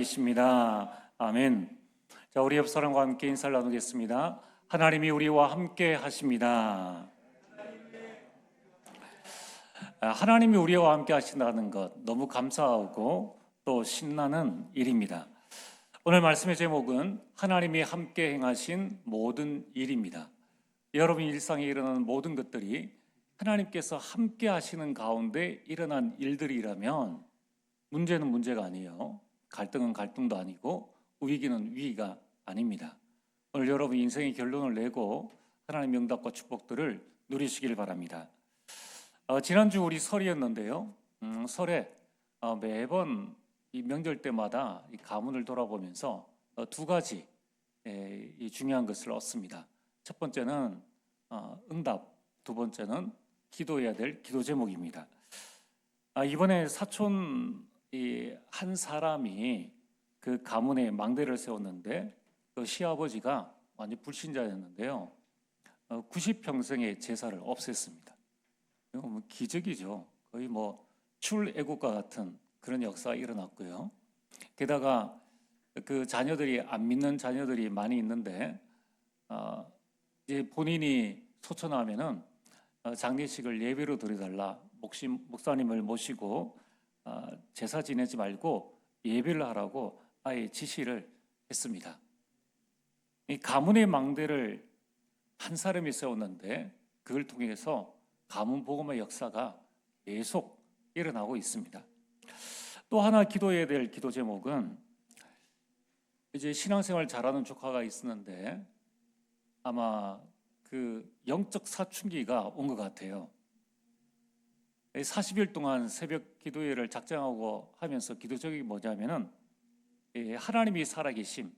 계십니다. 아멘. 자, 우리 옆 사람과 함께 인사를 나누겠습니다. 하나님이 우리와 함께 하십니다. 하나님이 우리와 함께 하신다는 것 너무 감사하고 또 신나는 일입니다. 오늘 말씀의 제목은 하나님이 함께 행하신 모든 일입니다. 여러분 일상에 일어나는 모든 것들이 하나님께서 함께 하시는 가운데 일어난 일들이라면 문제는 문제가 아니에요. 갈등은 갈등도 아니고 위기는 위기가 아닙니다. 오늘 여러분 인생의 결론을 내고 하나님의 응답과 축복들을 누리시길 바랍니다. 지난주 우리 설이었는데요. 설에 매번 이 명절 때마다 이 가문을 돌아보면서 두 가지 이 중요한 것을 얻습니다. 첫 번째는 응답, 두 번째는 기도해야 될 기도 제목입니다. 이번에 사촌 한 사람이 그 가문에 망대를 세웠는데 그 시아버지가 완전 불신자였는데요. 90평생의 제사를 없앴습니다. 이거 뭐 기적이죠. 거의 뭐 출애굽과 같은 그런 역사가 일어났고요. 게다가 그 자녀들이 안 믿는 자녀들이 많이 있는데 이제 본인이 소천하면은 장례식을 예배로 드려달라, 목사님을 모시고 제사 지내지 말고 예배를 하라고 아예 지시를 했습니다. 이 가문의 망대를 한 사람이 세웠는데 그걸 통해서 가문 복음의 역사가 계속 일어나고 있습니다. 또 하나 기도해야 될 기도 제목은 이제 신앙생활 잘하는 조카가 있었는데 아마 그 영적 사춘기가 온 것 같아요. 40일 동안 새벽 기도회를 작정하고 하면서 기도 제목이 뭐냐면은 하나님이 살아계심,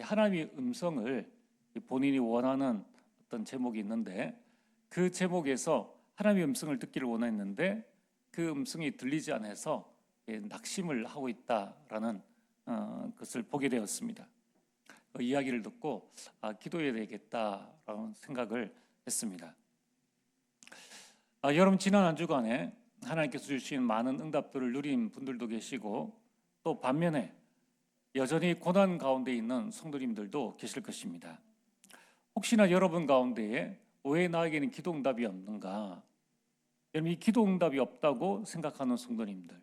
하나님의 음성을 본인이 원하는 어떤 제목이 있는데 그 제목에서 하나님의 음성을 듣기를 원했는데 그 음성이 들리지 않아서 낙심을 하고 있다라는 것을 보게 되었습니다. 그 이야기를 듣고 기도해야 되겠다라는 생각을 했습니다. 여러분 지난 한 주간에 하나님께서 주신 많은 응답들을 누린 분들도 계시고 또 반면에 여전히 고난 가운데 있는 성도님들도 계실 것입니다. 혹시나 여러분 가운데에 왜 나에게는 기도 응답이 없는가? 여러분 이 기도 응답이 없다고 생각하는 성도님들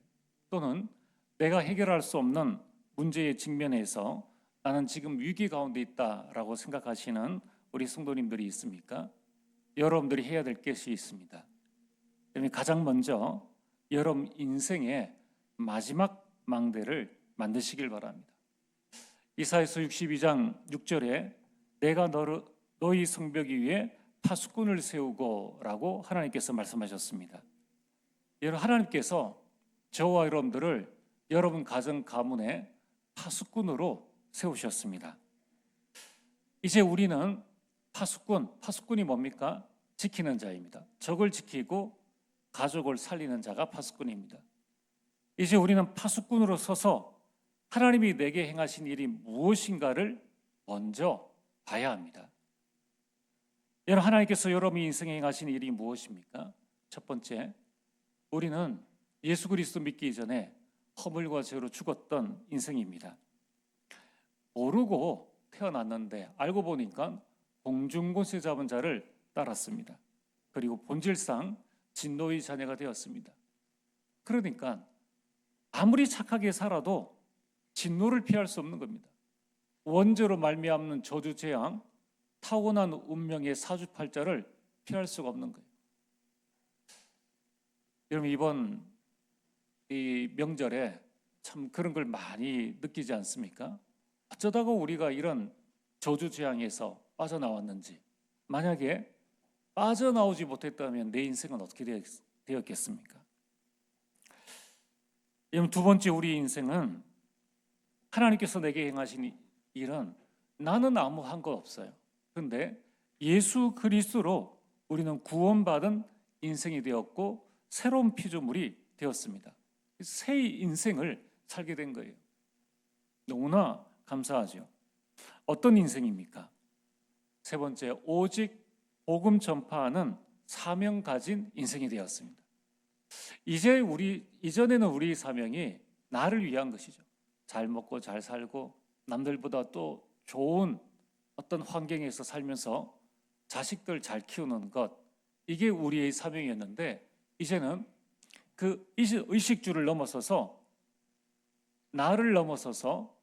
또는 내가 해결할 수 없는 문제에 직면해서 나는 지금 위기 가운데 있다라고 생각하시는 우리 성도님들이 있습니까? 여러분들이 해야 될 것이 있습니다. 가장 먼저 여러분 인생의 마지막 망대를 만드시길 바랍니다. 이사야서 62장 6절에 내가 너희 성벽 위에 파수꾼을 세우고 라고 하나님께서 말씀하셨습니다. 여러분 하나님께서 저와 여러분들을 여러분 가정 가문의 파수꾼으로 세우셨습니다. 이제 우리는 파수꾼이 뭡니까? 지키는 자입니다. 적을 지키고 가족을 살리는 자가 파수꾼입니다. 이제 우리는 파수꾼으로 서서 하나님이 내게 행하신 일이 무엇인가를 먼저 봐야 합니다. 여러분 하나님께서 여러분 인생에 행하신 일이 무엇입니까? 첫 번째, 우리는 예수 그리스도 믿기 이전에 허물과 죄로 죽었던 인생입니다. 모르고 태어났는데 알고 보니까 공중권세 잡은 자를 따랐습니다. 그리고 본질상 진노의 자녀가 되었습니다. 그러니까 아무리 착하게 살아도 진노를 피할 수 없는 겁니다. 원죄로 말미암는 저주 재앙, 타고난 운명의 사주팔자를 피할 수가 없는 거예요. 여러분 이번 이 명절에 참 그런 걸 많이 느끼지 않습니까? 어쩌다가 우리가 이런 저주 재앙에서 빠져나왔는지, 만약에 빠져나오지 못했다면 내 인생은 어떻게 되었겠습니까? 여러분 두 번째, 우리 인생은 하나님께서 내게 행하신 일은 나는 아무 한 것 없어요. 그런데 예수 그리스도로 우리는 구원받은 인생이 되었고 새로운 피조물이 되었습니다. 새 인생을 살게 된 거예요. 너무나 감사하죠. 어떤 인생입니까? 세 번째, 오직 복음 전파하는 사명 가진 인생이 되었습니다. 이전에는 우리 사명이 나를 위한 것이죠. 잘 먹고 잘 살고 남들보다 또 좋은 어떤 환경에서 살면서 자식들 잘 키우는 것, 이게 우리의 사명이었는데 이제는 그 의식주를 넘어서서 나를 넘어서서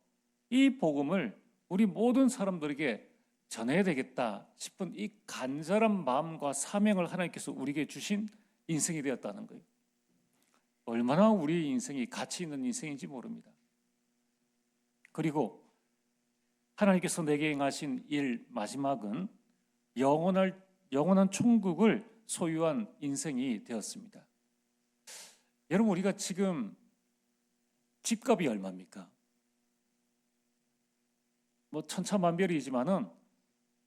이 복음을 우리 모든 사람들에게 전해야 되겠다 싶은 이 간절한 마음과 사명을 하나님께서 우리에게 주신 인생이 되었다는 거예요. 얼마나 우리 인생이 가치 있는 인생인지 모릅니다. 그리고 하나님께서 내게 행하신 일 마지막은 영원한 천국을 소유한 인생이 되었습니다. 여러분, 우리가 지금 집값이 얼마입니까? 뭐 천차만별이지만은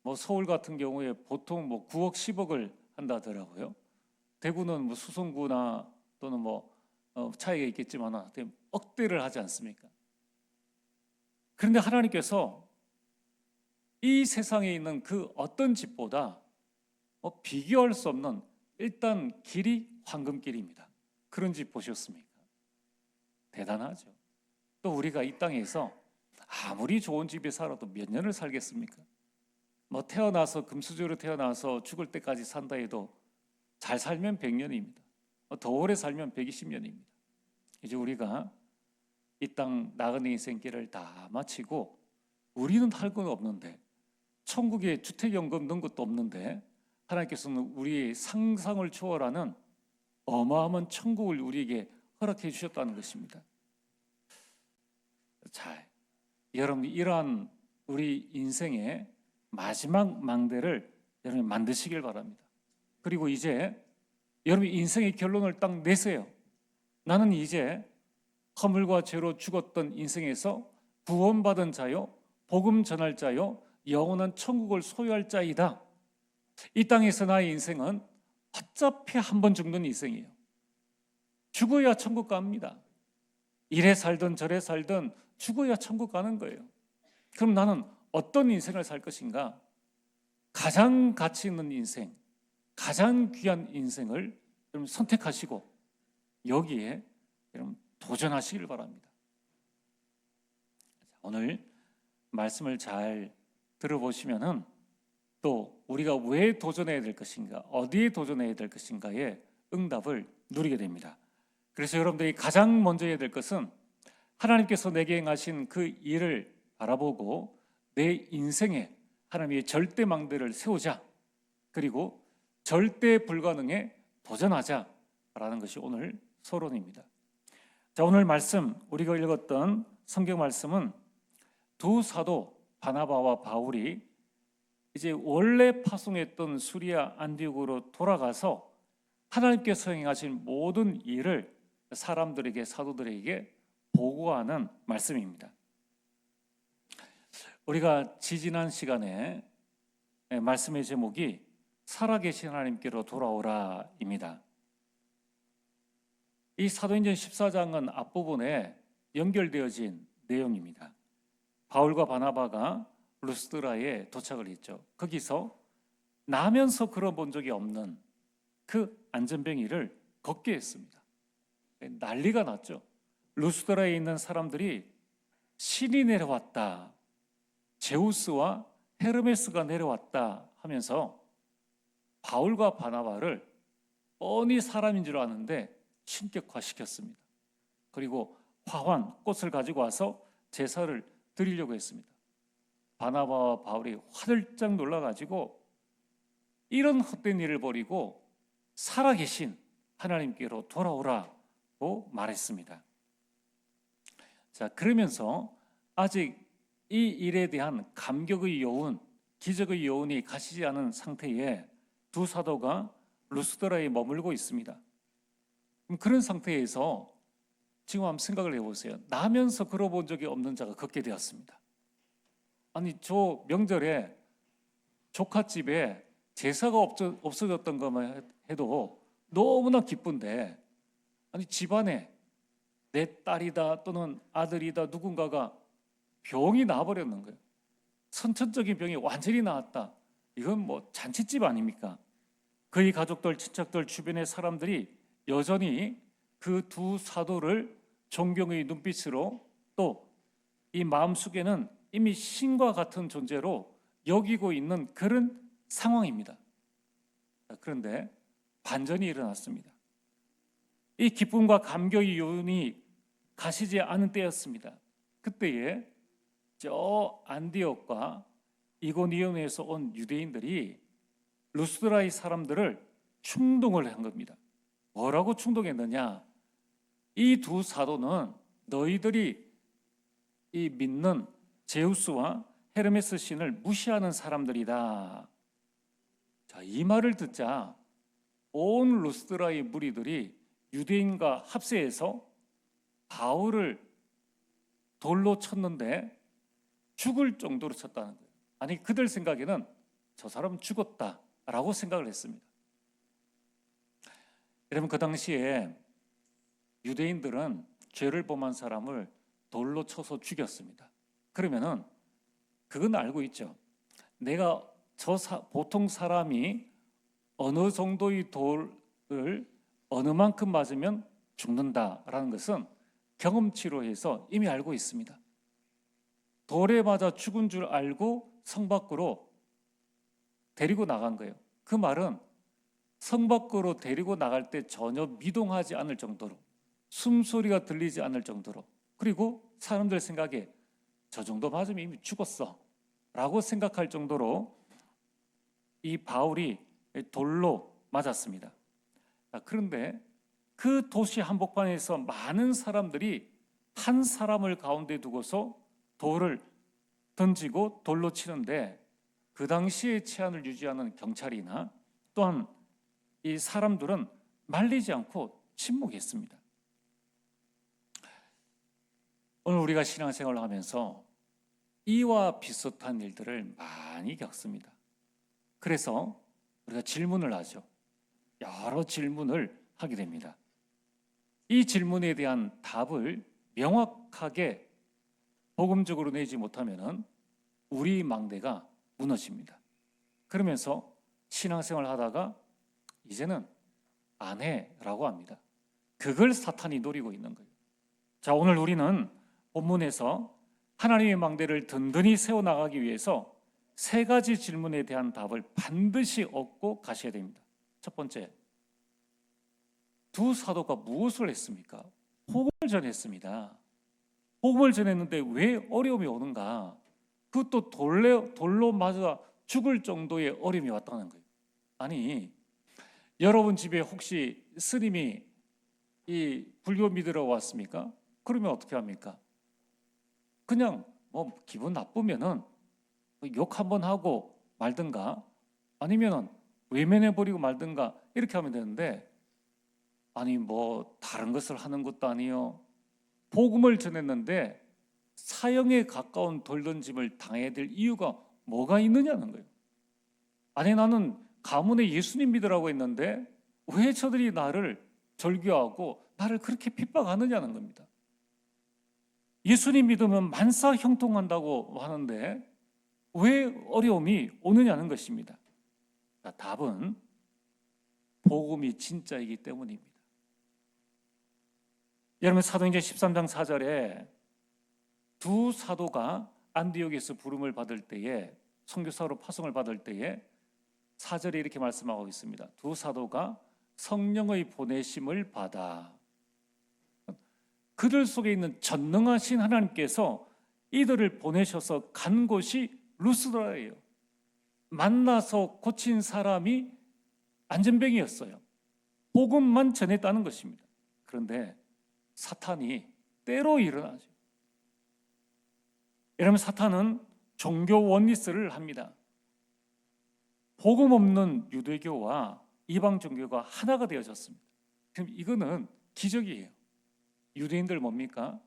뭐 서울 같은 경우에 보통 뭐 9억, 10억을 한다더라고요. 대구는 뭐 수성구나 또는 뭐 차이가 있겠지만 억대를 하지 않습니까? 그런데 하나님께서 이 세상에 있는 그 어떤 집보다 비교할 수 없는 일단 길이 황금길입니다. 그런 집 보셨습니까? 대단하죠. 또 우리가 이 땅에서 아무리 좋은 집에 살아도 몇 년을 살겠습니까? 뭐 태어나서 금수저로 태어나서 죽을 때까지 산다 해도 잘 살면 100년입니다. 더 오래 살면 120년입니다. 이제 우리가 이 땅 나그네 인생길을 다 마치고 우리는 할 건 없는데 천국에 주택연금 넣은 것도 없는데 하나님께서는 우리의 상상을 초월하는 어마어마한 천국을 우리에게 허락해 주셨다는 것입니다. 자, 여러분, 이러한 우리 인생의 마지막 망대를 여러분이 만드시길 바랍니다. 그리고 이제 여러분 인생의 결론을 딱 내세요. 나는 이제 허물과 죄로 죽었던 인생에서 구원받은 자요, 복음 전할 자요, 영원한 천국을 소유할 자이다. 이 땅에서 나의 인생은 어차피 한 번 죽는 인생이에요. 죽어야 천국 갑니다. 이래 살든 저래 살든 죽어야 천국 가는 거예요. 그럼 나는 어떤 인생을 살 것인가? 가장 가치 있는 인생, 가장 귀한 인생을 여러분 선택하시고 여기에 여러분 도전하시길 바랍니다. 오늘 말씀을 잘 들어보시면은 또 우리가 왜 도전해야 될 것인가, 어디에 도전해야 될 것인가의 응답을 누리게 됩니다. 그래서 여러분들이 가장 먼저 해야 될 것은 하나님께서 내게 행하신 그 일을 바라보고 내 인생에 하나님의 절대 망대를 세우자, 그리고 절대 불가능에 도전하자라는 것이 오늘 서론입니다. 자, 오늘 말씀 우리가 읽었던 성경 말씀은 두 사도 바나바와 바울이 이제 원래 파송했던 수리아 안디옥으로 돌아가서 하나님께서 행하신 모든 일을 사람들에게, 사도들에게 보고하는 말씀입니다. 우리가 지지난 시간에 말씀의 제목이 살아계신 하나님께로 돌아오라입니다. 이 사도행전 14장은 앞부분에 연결되어진 내용입니다. 바울과 바나바가 루스드라에 도착을 했죠. 거기서 나면서 걸어본 적이 없는 그 안전뱅이를 걷게 했습니다. 난리가 났죠. 루스드라에 있는 사람들이 신이 내려왔다, 제우스와 헤르메스가 내려왔다 하면서 바울과 바나바를 뻔히 사람인 줄 아는데 신격화시켰습니다. 그리고 화환, 꽃을 가지고 와서 제사를 드리려고 했습니다. 바나바와 바울이 화들짝 놀라가지고 이런 헛된 일을 벌이고 살아계신 하나님께로 돌아오라고 말했습니다. 자, 그러면서 아직 이 일에 대한 감격의 여운, 기적의 여운이 가시지 않은 상태에 두 사도가 루스드라에 머물고 있습니다. 그런 상태에서 지금 한번 생각을 해보세요. 나면서 걸어본 적이 없는 자가 걷게 되었습니다. 아니, 저 명절에 조카집에 제사가 없어졌던 것만 해도 너무나 기쁜데, 아니 집안에 내 딸이다 또는 아들이다 누군가가 병이 나버렸는 거예요. 선천적인 병이 완전히 나았다. 이건 뭐 잔치집 아닙니까? 그의 가족들, 친척들, 주변의 사람들이 여전히 그 두 사도를 존경의 눈빛으로 또 이 마음속에는 이미 신과 같은 존재로 여기고 있는 그런 상황입니다. 그런데 반전이 일어났습니다. 이 기쁨과 감격의 요운이 가시지 않은 때였습니다. 그때에 저 안디옥과 이고니온에서 온 유대인들이 루스드라의 사람들을 충동을 한 겁니다. 뭐라고 충동했느냐? 이 두 사도는 너희들이 이 믿는 제우스와 헤르메스 신을 무시하는 사람들이다. 자, 이 말을 듣자 온 루스드라의 무리들이 유대인과 합세해서 바울을 돌로 쳤는데 죽을 정도로 쳤다는 거예요. 아니, 그들 생각에는 저 사람은 죽었다라고 생각을 했습니다. 여러분, 그 당시에 유대인들은 죄를 범한 사람을 돌로 쳐서 죽였습니다. 그러면은 그건 알고 있죠. 내가 보통 사람이 어느 정도의 돌을 어느 만큼 맞으면 죽는다라는 것은 경험치로 해서 이미 알고 있습니다. 돌에 맞아 죽은 줄 알고 성 밖으로 데리고 나간 거예요. 그 말은 성 밖으로 데리고 나갈 때 전혀 미동하지 않을 정도로, 숨소리가 들리지 않을 정도로, 그리고 사람들 생각에 저 정도 맞으면 이미 죽었어 라고 생각할 정도로 이 바울이 돌로 맞았습니다. 그런데 그 도시 한복판에서 많은 사람들이 한 사람을 가운데 두고서 돌을 던지고 돌로 치는데, 그 당시의 치안을 유지하는 경찰이나 또한 이 사람들은 말리지 않고 침묵했습니다. 오늘 우리가 신앙생활을 하면서 이와 비슷한 일들을 많이 겪습니다. 그래서 우리가 질문을 하죠. 여러 질문을 하게 됩니다. 이 질문에 대한 답을 명확하게 복음적으로 내지 못하면 우리 망대가 무너집니다. 그러면서 신앙생활을 하다가 이제는 안 해라고 합니다. 그걸 사탄이 노리고 있는 거예요. 자, 오늘 우리는 본문에서 하나님의 망대를 든든히 세워나가기 위해서 세 가지 질문에 대한 답을 반드시 얻고 가셔야 됩니다. 첫 번째, 두 사도가 무엇을 했습니까? 복음을 전했습니다. 복음을 전했는데 왜 어려움이 오는가? 그것도 돌로 맞아 죽을 정도의 어려움이 왔다는 거예요. 아니, 여러분 집에 혹시 스님이 이 불교 믿으러 왔습니까? 그러면 어떻게 합니까? 그냥 뭐 기분 나쁘면은 욕 한번 하고 말든가, 아니면은 외면해 버리고 말든가, 이렇게 하면 되는데, 아니 뭐 다른 것을 하는 것도 아니요, 복음을 전했는데 사형에 가까운 돌던짐을 당해야 될 이유가 뭐가 있느냐는 거예요. 아니, 나는 가문에 예수님 믿으라고 했는데 왜 저들이 나를 절교하고 나를 그렇게 핍박하느냐는 겁니다. 예수님 믿으면 만사 형통한다고 하는데 왜 어려움이 오느냐는 것입니다. 답은 복음이 진짜이기 때문입니다. 여러분, 사도행전 13장 4절에 두 사도가 안디옥에서 부름을 받을 때에, 선교사로 파송을 받을 때에 4절에 이렇게 말씀하고 있습니다. 두 사도가 성령의 보내심을 받아. 그들 속에 있는 전능하신 하나님께서 이들을 보내셔서 간 곳이 루스드라예요. 만나서 고친 사람이 안전병이었어요. 복음만 전했다는 것입니다. 그런데 사탄이 때로 일어나죠. 여러분, 사탄은 종교 원리스를 합니다. 복음 없는 유대교와 이방 종교가 하나가 되어졌습니다. 그럼 이거는 기적이에요. 유대인들 뭡니까?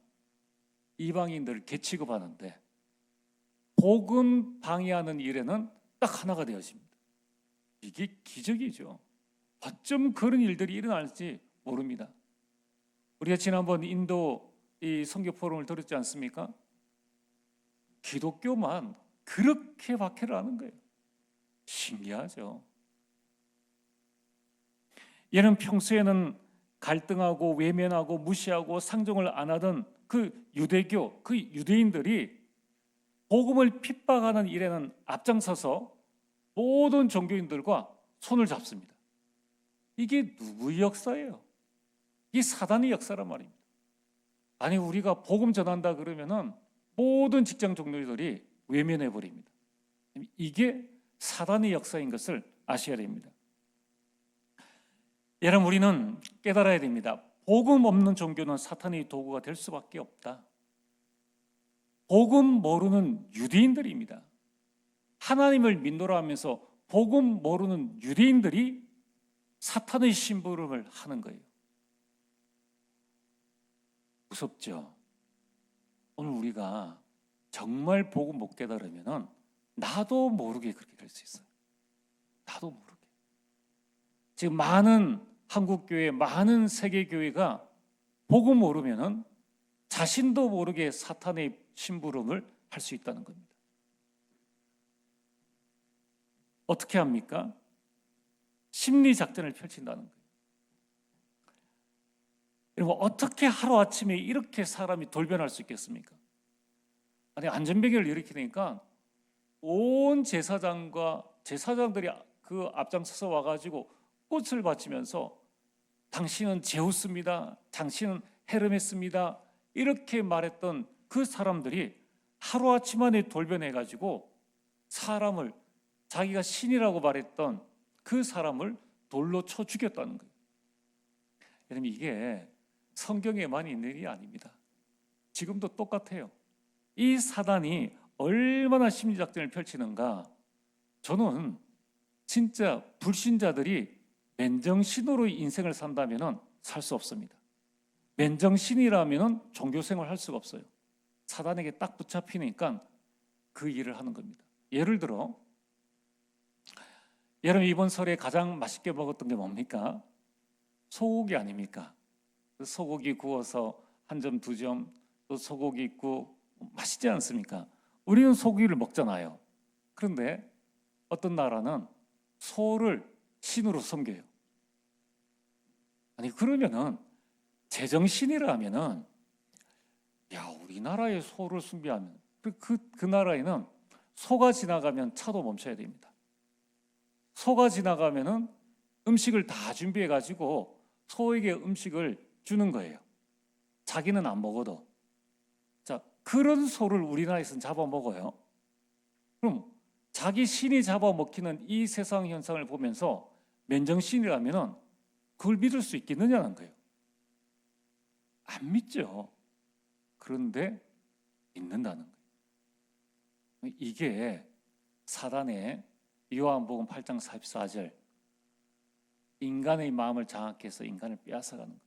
이방인들 개취급하는데 복음 방해하는 일에는 딱 하나가 되어집니다. 이게 기적이죠. 어쩜 그런 일들이 일어날지 모릅니다. 우리가 지난번 인도 이 선교 포럼을 들었지 않습니까? 기독교만 그렇게 박해를 하는 거예요. 신기하죠. 얘는 평소에는 갈등하고 외면하고 무시하고 상종을 안 하던 그 유대교, 그 유대인들이 복음을 핍박하는 일에는 앞장서서 모든 종교인들과 손을 잡습니다. 이게 누구의 역사예요? 이 사단의 역사란 말입니다. 아니, 우리가 복음 전한다 그러면은 모든 직장 종료들이 외면해 버립니다. 이게 사단의 역사인 것을 아셔야 됩니다. 여러분, 우리는 깨달아야 됩니다. 복음 없는 종교는 사탄의 도구가 될 수밖에 없다. 복음 모르는 유대인들입니다. 하나님을 믿노라 하면서 복음 모르는 유대인들이 사탄의 심부름을 하는 거예요. 무섭죠? 오늘 우리가 정말 복음 못 깨달으면 나도 모르게 그렇게 될 수 있어요. 나도 모르게. 지금 많은 한국교회, 많은 세계교회가 복음 모르면 자신도 모르게 사탄의 심부름을 할 수 있다는 겁니다. 어떻게 합니까? 심리작전을 펼친다는 거예요. 여러분, 어떻게 하루아침에 이렇게 사람이 돌변할 수 있겠습니까? 아니, 안전벨기를 일으키니까 온 제사장들이 그 앞장서서 와가지고 꽃을 바치면서 당신은 제우스입니다, 당신은 헤르메스입니다, 이렇게 말했던 그 사람들이 하루아침 만에 돌변해가지고 사람을, 자기가 신이라고 말했던 그 사람을 돌로 쳐 죽였다는 거예요. 여러분, 이게 성경에만 있는 일이 아닙니다. 지금도 똑같아요. 이 사단이 얼마나 심리작전을 펼치는가. 저는 진짜 불신자들이 맨정신으로 인생을 산다면 살 수 없습니다. 맨정신이라면 종교생활 할 수가 없어요. 사단에게 딱 붙잡히니까 그 일을 하는 겁니다. 예를 들어, 여러분, 이번 설에 가장 맛있게 먹었던 게 뭡니까? 소고기 아닙니까? 소고기 구워서 한 점, 두 점, 또 소고기 굽고 맛있지 않습니까? 우리는 소고기를 먹잖아요. 그런데 어떤 나라는 소를 신으로 섬겨요. 아니, 그러면은 제정신이라면은, 야, 우리나라에 소를 숭배하면 그 나라에는 소가 지나가면 차도 멈춰야 됩니다. 소가 지나가면은 음식을 다 준비해 가지고 소에게 음식을 주는 거예요. 자기는 안 먹어도. 자, 그런 소를 우리나라에서는 잡아먹어요. 그럼 자기 신이 잡아먹히는 이 세상 현상을 보면서 맨정신이라면 그걸 믿을 수 있겠느냐는 거예요. 안 믿죠. 그런데 믿는다는 거예요. 이게 사단의 요한복음 8장 44절, 인간의 마음을 장악해서 인간을 빼앗아가는 거예요.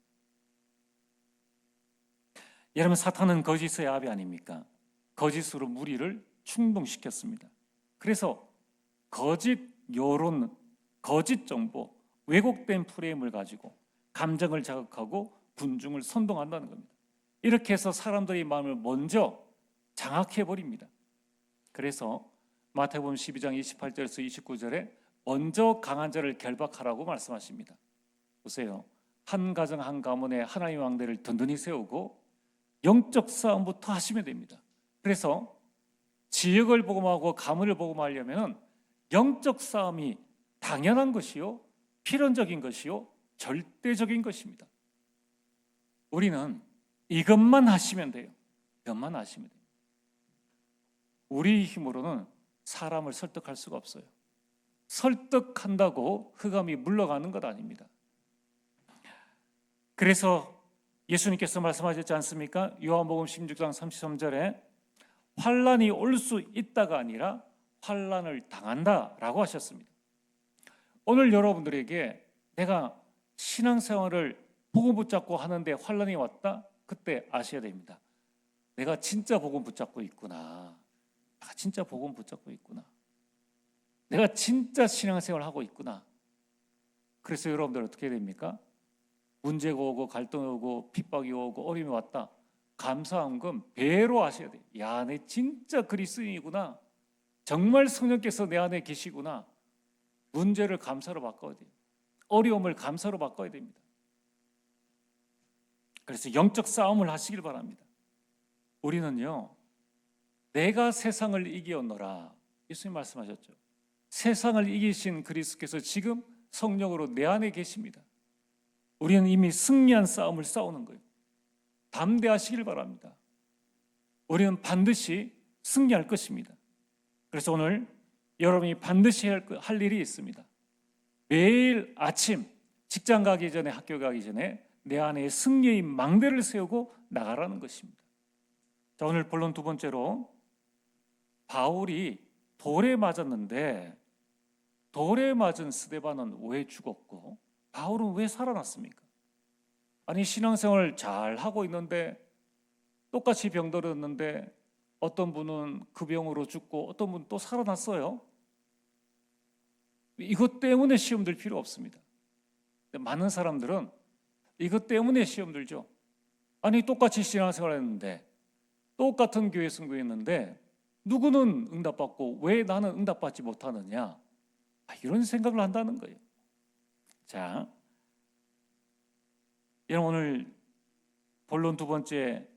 여러분, 사탄은 거짓의 아비 아닙니까? 거짓으로 무리를 충동시켰습니다. 그래서 거짓 여론, 거짓 정보, 왜곡된 프레임을 가지고 감정을 자극하고 군중을 선동한다는 겁니다. 이렇게 해서 사람들의 마음을 먼저 장악해버립니다. 그래서 마태복음 12장 28절에서 29절에 먼저 강한 자를 결박하라고 말씀하십니다. 보세요. 한 가정 한 가문에 하나님의 왕대를 든든히 세우고 영적 싸움부터 하시면 됩니다. 그래서 지역을 복음하고 가문을 복음하려면 영적 싸움이 당연한 것이요, 필연적인 것이요, 절대적인 것입니다. 우리는 이것만 하시면 돼요. 이것만 하시면 돼요. 우리 힘으로는 사람을 설득할 수가 없어요. 설득한다고 흑암이 물러가는 것 아닙니다. 그래서 예수님께서 말씀하셨지 않습니까? 요한복음 16장 33절에 환난이 올 수 있다가 아니라 환난을 당한다라고 하셨습니다. 오늘 여러분들에게 내가 신앙생활을 복음 붙잡고 하는데 환난이 왔다? 그때 아셔야 됩니다. 내가 진짜 복음 붙잡고 있구나. 내가 진짜 복음 붙잡고 있구나. 내가 진짜 신앙생활을 하고 있구나. 그래서 여러분들 어떻게 됩니까? 문제가 오고 갈등이 오고 핍박이 오고 어려움이 왔다. 감사한 건 배로 하셔야 돼요. 야, 내 진짜 그리스도인이구나. 정말 성령께서 내 안에 계시구나. 문제를 감사로 바꿔야 돼요. 어려움을 감사로 바꿔야 됩니다. 그래서 영적 싸움을 하시길 바랍니다. 우리는요, 내가 세상을 이기었노라. 예수님 말씀하셨죠. 세상을 이기신 그리스도께서 지금 성령으로 내 안에 계십니다. 우리는 이미 승리한 싸움을 싸우는 거예요. 담대하시길 바랍니다. 우리는 반드시 승리할 것입니다. 그래서 오늘 여러분이 반드시 할 일이 있습니다. 매일 아침 직장 가기 전에, 학교 가기 전에 내 안에 승리의 망대를 세우고 나가라는 것입니다. 자, 오늘 본론 두 번째로, 바울이 돌에 맞았는데 돌에 맞은 스데반은 왜 죽었고 바울은 왜 살아났습니까? 아니, 신앙생활 잘 하고 있는데, 똑같이 병들었는데 어떤 분은 그 병으로 죽고 어떤 분은 또 살아났어요. 이것 때문에 시험 들 필요 없습니다. 많은 사람들은 이것 때문에 시험 들죠. 아니, 똑같이 신앙생활 했는데, 똑같은 교회 선교했는데 누구는 응답받고 왜 나는 응답받지 못하느냐, 이런 생각을 한다는 거예요. 자, 여러분, 오늘 본론 두 번째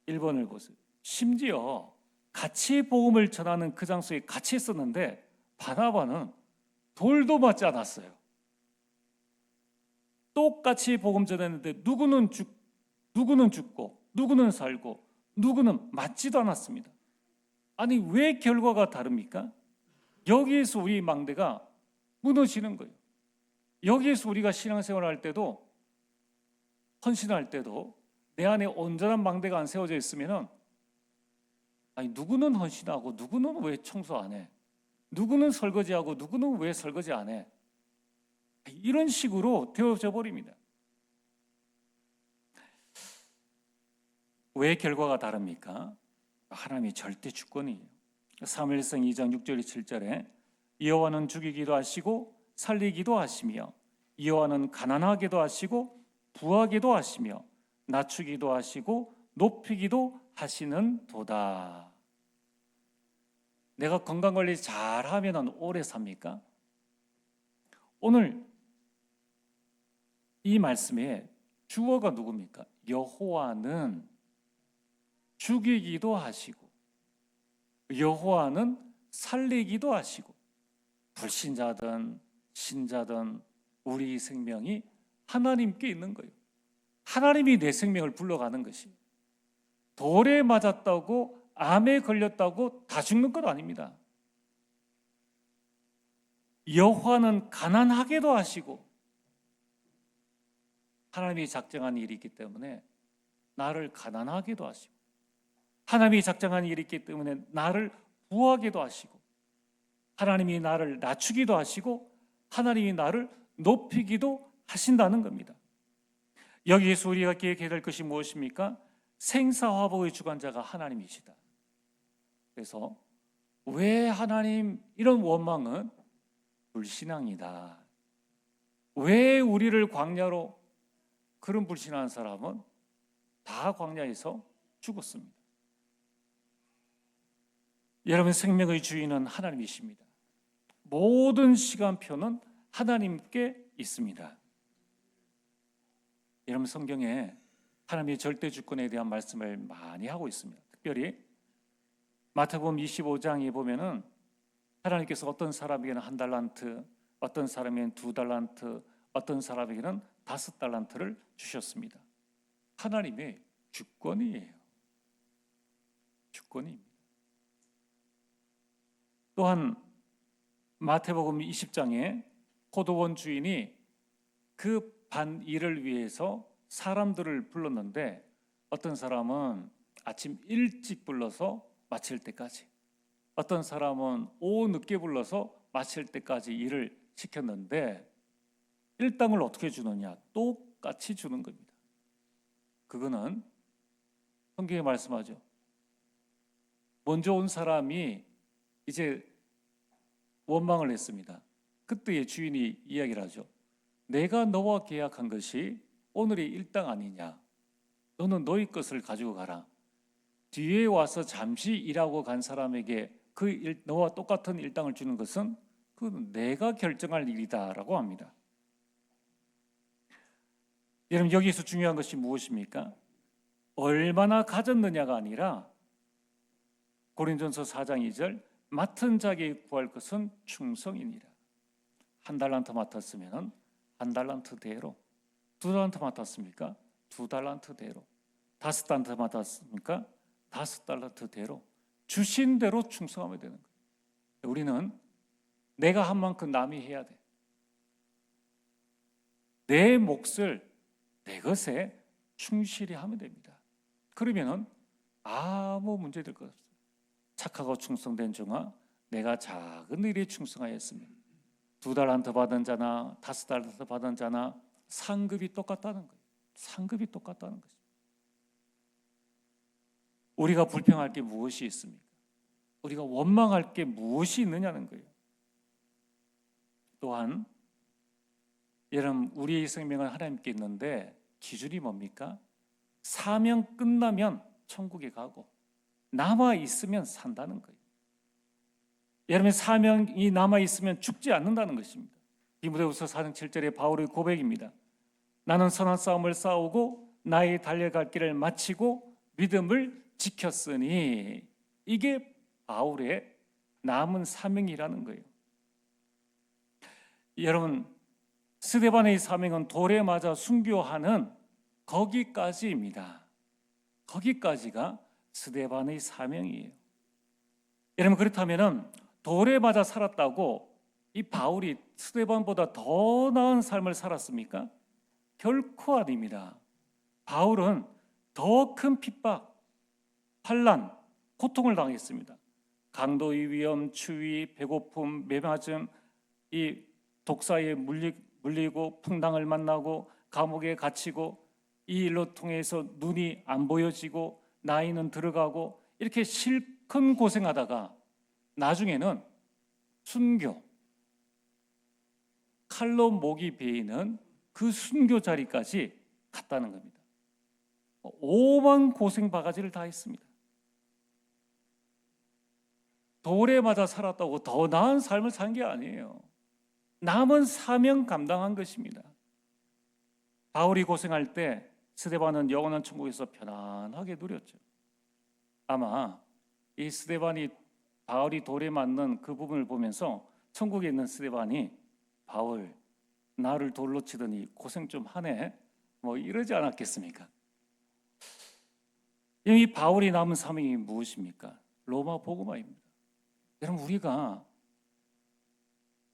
1번을 보세요. 심지어 같이 복음을 전하는 그 장소에 같이 있었는데 바나바는 돌도 맞지 않았어요. 똑같이 복음 전했는데 누구는 죽고 누구는 살고 누구는 맞지도 않았습니다. 아니, 왜 결과가 다릅니까? 여기에서 우리 망대가 무너지는 거예요. 여기에서 우리가 신앙생활을 할 때도, 헌신할 때도 내 안에 온전한 망대가 안 세워져 있으면, 아니, 누구는 헌신하고 누구는 왜 청소 안 해? 누구는 설거지하고 누구는 왜 설거지 안 해? 이런 식으로 되어져 버립니다. 왜 결과가 다릅니까? 하나님이 절대 주권이에요. 사무엘상 2장 6절 7절에 여호와는 죽이기도 하시고 살리기도 하시며 여호와는 가난하게도 하시고 부하게도 하시며 낮추기도 하시고 높이기도 하시는 도다. 내가 건강관리 잘하면 오래 삽니까? 오늘 이 말씀에 주어가 누굽니까? 여호와는 죽이기도 하시고 여호와는 살리기도 하시고, 불신자든 신자든 우리 생명이 하나님께 있는 거예요. 하나님이 내 생명을 불러가는 것이, 돌에 맞았다고 암에 걸렸다고 다 죽는 것 아닙니다. 여호와는 가난하게도 하시고, 하나님이 작정한 일이 있기 때문에 나를 가난하게도 하시고, 하나님이 작정한 일이 있기 때문에 나를 부하게도 하시고, 하나님이 나를 낮추기도 하시고 하나님이 나를 높이기도 하신다는 겁니다. 여기에서 우리가 기억해야 될 것이 무엇입니까? 생사화복의 주관자가 하나님이시다. 그래서 왜 하나님, 이런 원망은 불신앙이다. 왜 우리를 광야로, 그런 불신한 사람은 다 광야에서 죽었습니다. 여러분, 생명의 주인은 하나님이십니다. 모든 시간표는 하나님께 있습니다. 여러분, 성경에 하나님의 절대 주권에 대한 말씀을 많이 하고 있습니다. 특별히 마태복음 25장에 보면은 하나님께서 어떤 사람에게는 1달란트, 어떤 사람에게는 2달란트, 어떤 사람에게는 5달란트를 주셨습니다. 하나님의 주권이에요. 주권입니다. 또한 마태복음 20장에 포도원 주인이 그 반 일을 위해서 사람들을 불렀는데, 어떤 사람은 아침 일찍 불러서 마칠 때까지, 어떤 사람은 오후 늦게 불러서 마칠 때까지 일을 시켰는데, 일당을 어떻게 주느냐? 똑같이 주는 겁니다. 그거는 성경에 말씀하죠. 먼저 온 사람이 이제 원망을 했습니다. 그때의 주인이 이야기를 하죠. 내가 너와 계약한 것이 오늘의 일당 아니냐? 너는 너희 것을 가지고 가라. 뒤에 와서 잠시 일하고 간 사람에게 너와 똑같은 일당을 주는 것은 그건 내가 결정할 일이다라고 합니다. 여러분, 여기서 중요한 것이 무엇입니까? 얼마나 가졌느냐가 아니라 고린도전서 4장 2절 맡은 자에게 구할 것은 충성이니라. 한 달란트 맡았으면 한 달란트대로, 두 달란트 맡았습니까? 두 달란트대로, 다섯 달란트 맡았습니까? 다섯 달란트대로 주신 대로 충성하면 되는 거예요. 우리는 내가 한 만큼 남이 해야 돼. 내 몫을 내 것에 충실히 하면 됩니다. 그러면은 아무 문제 될 것 없어요. 착하고 충성된 종아, 내가 작은 일에 충성하였으면 두 달란트 받은 자나 다섯 달란트 받은 자나 상급이 똑같다는 거예요. 상급이 똑같다는 것입니다. 우리가 불평할 게 무엇이 있습니까? 우리가 원망할 게 무엇이 있느냐는 거예요. 또한 여러분, 우리의 생명은 하나님께 있는데 기준이 뭡니까? 사명 끝나면 천국에 가고 남아 있으면 산다는 거예요. 여러분, 사명이 남아 있으면 죽지 않는다는 것입니다. 디모데후서 4장 7절의 바울의 고백입니다. 나는 선한 싸움을 싸우고 나의 달려갈 길을 마치고 믿음을 지켰으니, 이게 바울의 남은 사명이라는 거예요. 여러분, 스데반의 사명은 돌에 맞아 순교하는 거기까지입니다. 거기까지가 스데반의 사명이에요. 여러분, 그렇다면 돌에 맞아 살았다고 이 바울이 스데반보다 더 나은 삶을 살았습니까? 결코 아닙니다. 바울은 더 큰 핍박, 환난, 고통을 당했습니다. 강도의 위험, 추위, 배고픔, 매맞음, 이 독사에 물리고 풍당을 만나고 감옥에 갇히고, 이 일로 통해서 눈이 안 보여지고 나이는 들어가고, 이렇게 실컷 고생하다가 나중에는 순교, 칼로 목이 베이는 그 순교 자리까지 갔다는 겁니다. 오만 고생 바가지를 다 했습니다. 돌에 맞아 살았다고 더 나은 삶을 산 게 아니에요. 남은 사명 감당한 것입니다. 바울이 고생할 때 스데반은 영원한 천국에서 편안하게 누렸죠. 아마 이 스데반이 바울이 돌에 맞는 그 부분을 보면서 천국에 있는 스데반이 바울, 나를 돌로 치더니 고생 좀 하네, 뭐 이러지 않았겠습니까? 이 바울이 남은 사명이 무엇입니까? 로마 복음화입니다. 여러분, 우리가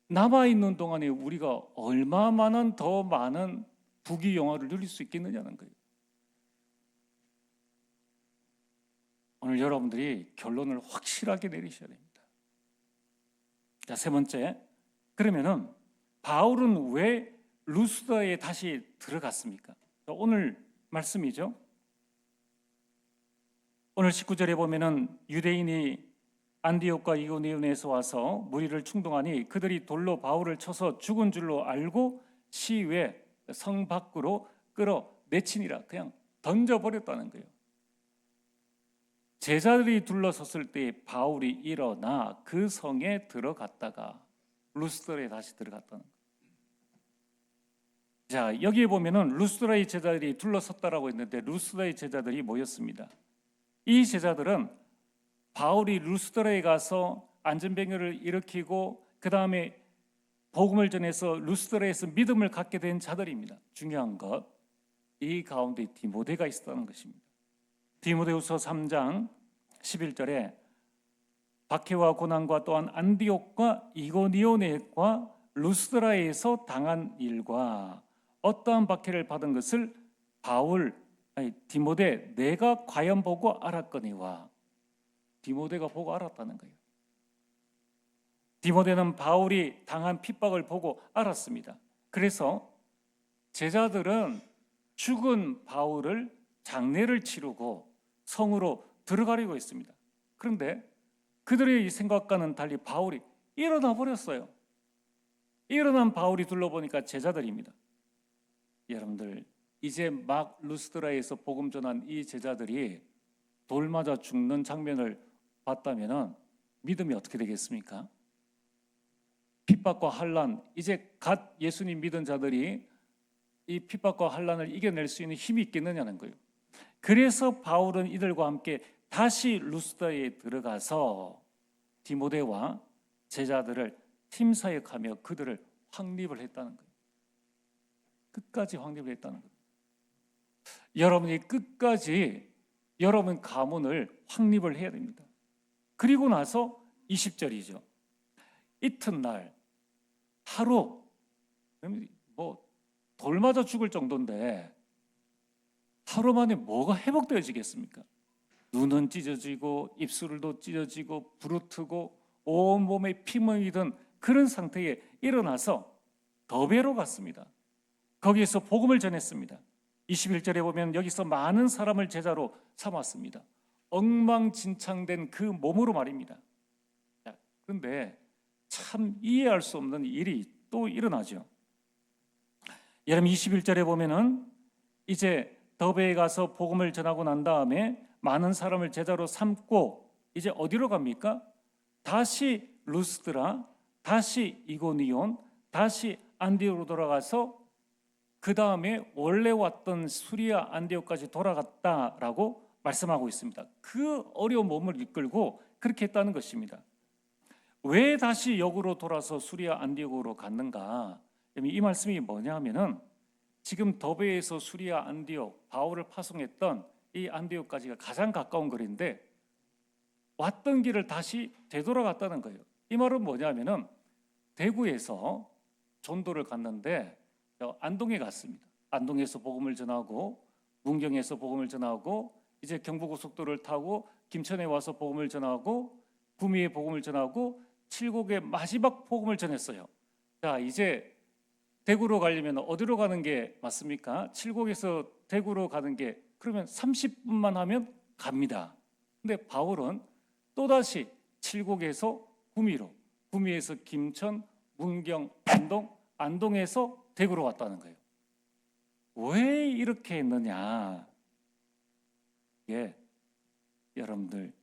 남아있는 동안에 우리가 얼마만한 더 많은 부귀 영화를 누릴 수 있겠느냐는 거예요. 오늘 여러분들이 결론을 확실하게 내리셔야 됩니다. 자, 세 번째, 그러면은 바울은 왜 루스드라에 다시 들어갔습니까? 오늘 말씀이죠. 오늘 19절에 보면은 유대인이 안디옥과 이고니온에서 와서 무리를 충동하니 그들이 돌로 바울을 쳐서 죽은 줄로 알고 시외 성 밖으로 끌어내치니라. 그냥 던져버렸다는 거예요. 제자들이 둘러섰을 때 바울이 일어나 그 성에 들어갔다가 루스드라에 다시 들어갔다는 거예요. 자, 여기에 보면은 루스드라의 제자들이 둘러섰다라고 했는데 루스드라의 제자들이 모였습니다. 이 제자들은 바울이 루스드라에 가서 안전병을 일으키고 그 다음에 복음을 전해서 루스드라에서 믿음을 갖게 된 자들입니다. 중요한 것, 이 가운데 디모데가 있었다는 것입니다. 디모데후서 3장 11절에 박해와 고난과 또한 안디옥과 이고니온과 루스드라에서 당한 일과 어떠한 박해를 받은 것을 디모데 내가 과연 보고 알았거니와, 디모데가 보고 알았다는 거예요. 디모데는 바울이 당한 핍박을 보고 알았습니다. 그래서 제자들은 죽은 바울을 장례를 치르고 성으로 들어가려고 했습니다. 그런데 그들의 이 생각과는 달리 바울이 일어나 버렸어요. 일어난 바울이 둘러보니까 제자들입니다. 여러분들, 이제 막 루스드라에서 복음 전한 이 제자들이 돌 맞아 죽는 장면을 봤다면 믿음이 어떻게 되겠습니까? 핍박과 환난, 이제 갓 예수님 믿은 자들이 이 핍박과 환난을 이겨낼 수 있는 힘이 있겠느냐는 거예요. 그래서 바울은 이들과 함께 다시 루스드라에 들어가서 디모데와 제자들을 팀 사역하며 그들을 확립을 했다는 거예요. 끝까지 확립을 했다는 거예요. 여러분이 끝까지 여러분 가문을 확립을 해야 됩니다. 그리고 나서 20절이죠. 이튿날 하루, 뭐 돌 맞아 죽을 정도인데 하루 만에 뭐가 회복되어지겠습니까? 눈은 찢어지고 입술도 찢어지고 부르트고 온몸에 피멍이 든 그런 상태에 일어나서 더베로 갔습니다. 거기에서 복음을 전했습니다. 21절에 보면 여기서 많은 사람을 제자로 삼았습니다. 엉망진창된 그 몸으로 말입니다. 그런데 참 이해할 수 없는 일이 또 일어나죠. 여러분 21절에 보면은 이제 더베에 가서 복음을 전하고 난 다음에 많은 사람을 제자로 삼고 이제 어디로 갑니까? 다시 루스드라, 다시 이고니온, 다시 안디옥으로 돌아가서 그 다음에 원래 왔던 수리아 안디옥까지 돌아갔다라고 말씀하고 있습니다. 그 어려운 몸을 이끌고 그렇게 했다는 것입니다. 왜 다시 역으로 돌아서 수리아 안디옥으로 갔는가? 이 말씀이 뭐냐 하면은 지금 더베에서 수리아 안디옥, 바울을 파송했던 이 안디옥까지가 가장 가까운 거리인데 왔던 길을 다시 되돌아갔다는 거예요. 이 말은 뭐냐면은 대구에서 전도를 갔는데 안동에 갔습니다. 안동에서 복음을 전하고 문경에서 복음을 전하고 이제 경부고속도로를 타고 김천에 와서 복음을 전하고 구미에 복음을 전하고 칠곡에 마지막 복음을 전했어요. 자, 이제 대구로 가려면 어디로 가는 게 맞습니까? 칠곡에서 대구로 가는 게 그러면 30분만 하면 갑니다. 근데 바울은 또다시 칠곡에서 구미로, 구미에서 김천, 문경, 안동, 안동에서 대구로 왔다는 거예요. 왜 이렇게 했느냐? 예, 여러분들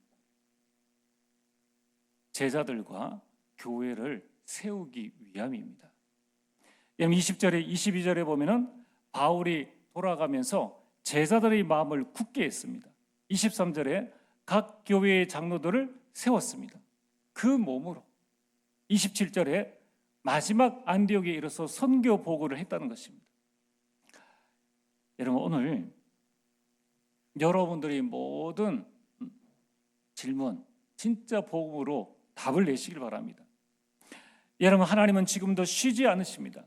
제자들과 교회를 세우기 위함입니다. 20절에 22절에 보면은 바울이 돌아가면서 제자들의 마음을 굳게 했습니다. 23절에 각 교회의 장로들을 세웠습니다. 그 몸으로. 27절에 마지막 안디옥에 이르러서 선교 보고를 했다는 것입니다. 여러분 오늘 여러분들이 모든 질문 진짜 복음으로 답을 내시길 바랍니다. 여러분 하나님은 지금도 쉬지 않으십니다.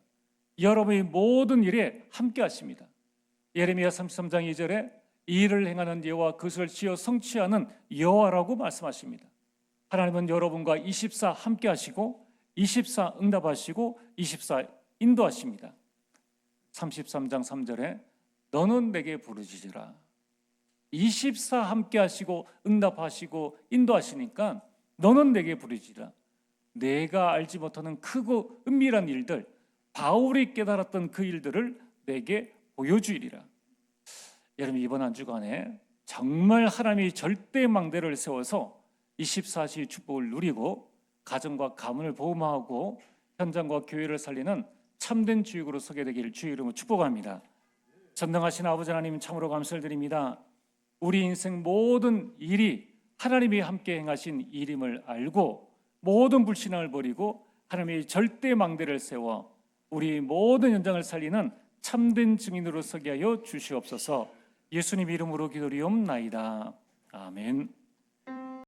여러분의 모든 일에 함께 하십니다. 예레미야 33장 2절에 이 일을 행하는 여호와 그것을 지어 성취하는 여호와라고 말씀하십니다. 하나님은 여러분과 24 함께 하시고 24 응답하시고 24 인도하십니다. 33장 3절에 너는 내게 부르짖으라. 24 함께 하시고 응답하시고 인도하시니까 너는 내게 부르짖으라. 내가 알지 못하는 크고 은밀한 일들, 바울이 깨달았던 그 일들을 내게 보여주리라. 여러분 이번 한 주간에 정말 하나님이 절대 망대를 세워서 24시의 축복을 누리고 가정과 가문을 보호하고 현장과 교회를 살리는 참된 주역으로 서게 되기를 주의 이름으로 축복합니다. 전능하신 아버지 하나님 참으로 감사를 드립니다. 우리 인생 모든 일이 하나님이 함께 행하신 일임을 알고 모든 불신앙을 버리고 하나님의 절대 망대를 세워 우리 모든 현장을 살리는 참된 증인으로 서게 하여 주시옵소서. 예수님 이름으로 기도리옵나이다. 아멘.